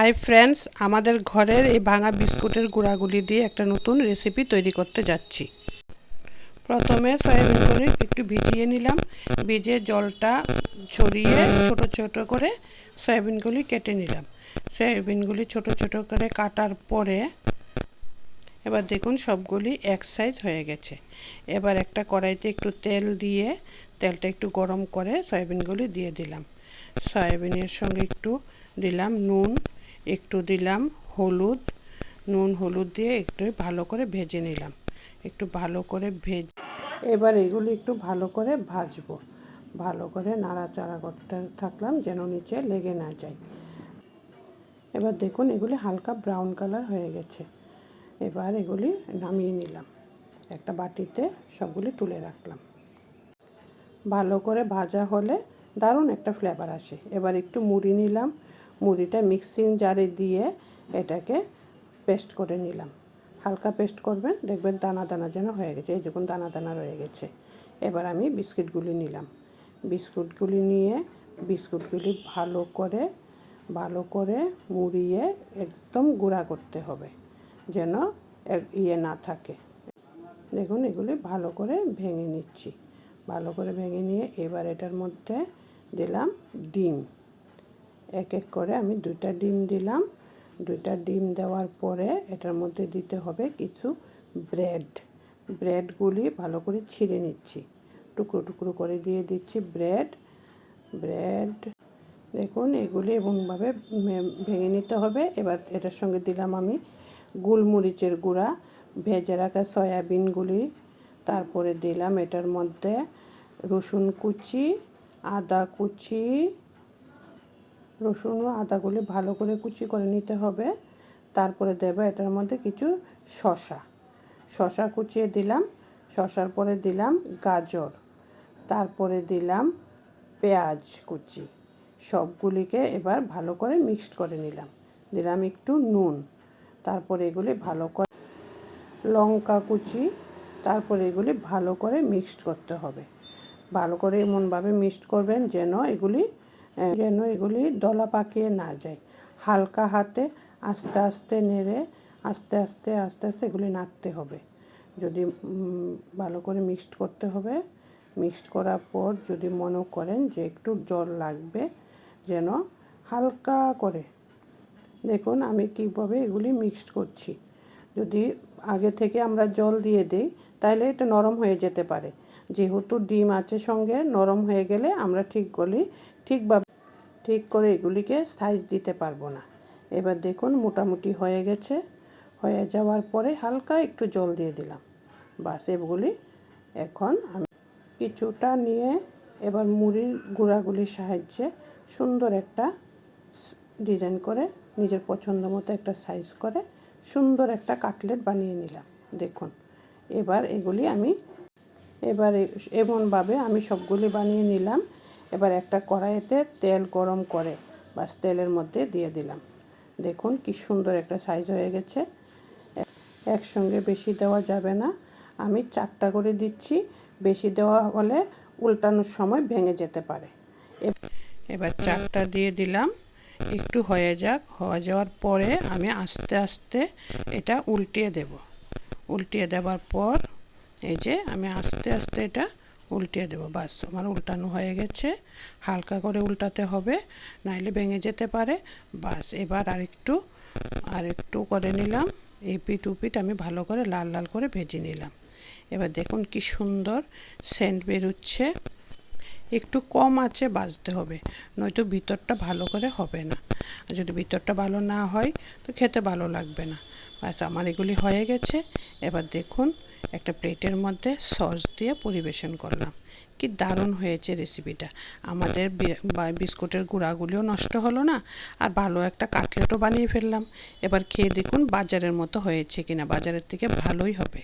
Hi friends, আমাদের ঘরের এই ভাঙা বিস্কুটের গুঁড়াগুলি দিয়ে একটা নতুন রেসিপি তৈরি করতে যাচ্ছি। প্রথমে সয়াবিনগুলি একটু ভিজিয়ে নিলাম। ভিজে জলটা ছড়িয়ে ছোট ছোট করে সয়াবিনগুলি কেটে নিলাম। সয়াবিনগুলি ছোট ছোট করে কাটার পরে এবার দেখুন সবগুলি এক সাইজ হয়ে গেছে। এবার একটা কড়াইতে একটু তেল দিয়ে তেলটা একটু গরম করে সয়াবিনগুলি দিয়ে দিলাম। সয়াবিনের সঙ্গে একটু দিলাম নুন, একটু দিলাম হলুদ। নুন হলুদ দিয়ে একটু ভালো করে ভেজে নিলাম। একটু ভালো করে এবার এগুলি একটু ভালো করে ভাজবো। ভালো করে নাড়াচাড়া করতে থাকলাম যেন নিচে লেগে না যায়। এবার দেখুন এগুলি হালকা ব্রাউন কালার হয়ে গেছে। এবার এগুলি নামিয়ে নিলাম। একটা বাটিতে সবগুলি তুলে রাখলাম। ভালো করে ভাজা হলে দারুণ একটা ফ্লেভার আসে। এবার একটু মুড়ি নিলাম। মুড়িটা মিক্সিং জারে দিয়ে এটাকে পেস্ট করে নিলাম। হালকা পেস্ট করবেন, দেখবেন দানা দানা যেন হয়ে গেছে। এই দেখুন দানা দানা রয়ে গেছে। এবার আমি বিস্কুটগুলি নিলাম। বিস্কুটগুলি নিয়ে বিস্কুটগুলি ভালো করে মুড়িয়ে একদম গুঁড়া করতে হবে যেন না থাকে। দেখুন এগুলি ভালো করে ভেঙে নিচ্ছি। ভালো করে ভেঙে নিয়ে এবার এটার মধ্যে দিলাম ডিম। এক এক করে আমি 2টা ডিম দিলাম। 2টা ডিম দেওয়ার পরে এটার মধ্যে দিতে হবে কিছু ব্রেডগুলি ভালো করে ছিঁড়ে নিচ্ছি। টুকরো টুকরো করে দিয়ে দিচ্ছি ব্রেড। দেখুন এগুলি এমনভাবে ভেঙে নিতে হবে। এবার এটার সঙ্গে দিলাম আমি গোলমরিচের গুঁড়া, ভেজে রাখা সয়াবিনগুলি। তারপরে দিলাম এটার মধ্যে রসুন কুচি, আদা কুচি। রসুন ও আদাগুলি ভালো করে কুচি করে নিতে হবে। তারপরে দেব এটার মধ্যে কিছু শসা কুচিয়ে দিলাম। শসার পরে দিলাম গাজর, তারপরে দিলাম পেঁয়াজ কুচি। সবগুলিকে এবার ভালো করে মিক্সড করে নিলাম। দিলাম একটু নুন। তারপরে এগুলি ভালো করে লঙ্কা কুচি। তারপরে এগুলি ভালো করে মিক্সড করতে হবে। ভালো করে এমনভাবে মিক্সড করবেন যেন এগুলি দলা পাকিয়ে না যায়। হালকা হাতে আস্তে আস্তে নেড়ে আস্তে আস্তে এগুলি নাড়তে হবে। যদি ভালো করে মিক্সড করতে হবে। মিক্সড করার পর যদি মনে করেন যে একটু জল লাগবে, যেন হালকা করে দেখুন আমি কীভাবে এগুলি মিক্সড করছি। যদি আগে থেকে আমরা জল দিয়ে দিই তাহলে এটা নরম হয়ে যেতে পারে। যেহেতু ডিম আছে সঙ্গে, নরম হয়ে গেলে আমরা ঠিক করে এগুলিকে সাইজ দিতে পারবো না। এবার দেখুন মোটামুটি হয়ে গেছে। হয়ে যাওয়ার পরে হালকা একটু জল দিয়ে দিলাম। বাস এগুলি এখন আমি কিছুটা নিয়ে এবার মুড়ির গুঁড়াগুলির সাহায্যে সুন্দর একটা ডিজাইন করে নিজের পছন্দ মতো একটা সাইজ করে সুন্দর একটা কাটলেট বানিয়ে নিলাম। দেখুন এবার এমনভাবে আমি সবগুলি বানিয়ে নিলাম। এবার একটা কড়াইতে তেল গরম করে বাস তেলের মধ্যে দিয়ে দিলাম। দেখুন কি সুন্দর একটা সাইজ হয়ে গেছে। একসঙ্গে বেশি দেওয়া যাবে না, আমি 4টা করে দিচ্ছি। বেশি দেওয়া হলে উল্টানোর সময় ভেঙে যেতে পারে। এবার 4টা দিয়ে দিলাম। একটু হয়ে যাওয়ার পরে আমি আস্তে আস্তে এটা উল্টিয়ে দেওয়ার পর এই যে আমি আস্তে আস্তে এটা উল্টিয়ে দেবো। বাস আমার উল্টানো হয়ে গেছে। হালকা করে উল্টাতে হবে, নাইলে ভেঙে যেতে পারে। বাস এবার আরেকটু করে নিলাম। এই পিঠ উপিঠ আমি ভালো করে লাল লাল করে ভেজে নিলাম। এবার দেখুন কি সুন্দর সেন্ট বেরোচ্ছে। একটু কম আঁচে ভাজতে হবে, নয়তো ভিতরটা ভালো করে হবে না। আর যদি ভিতরটা ভালো না হয় তো খেতে ভালো লাগবে না। ব্যাস আমার এগুলি হয়ে গেছে। এবার দেখুন একটা প্লেটের মধ্যে সস দিয়ে পরিবেশন করলাম। কি দারুণ হয়েছে রেসিপিটা। আমাদের বিস্কুটের গুঁড়াগুলিও নষ্ট হলো না, আর ভালো একটা কাটলেটও বানিয়ে ফেললাম। এবার খেয়ে দেখুন বাজারের মতো হয়েছে কিনা। বাজারের থেকে ভালোই হবে।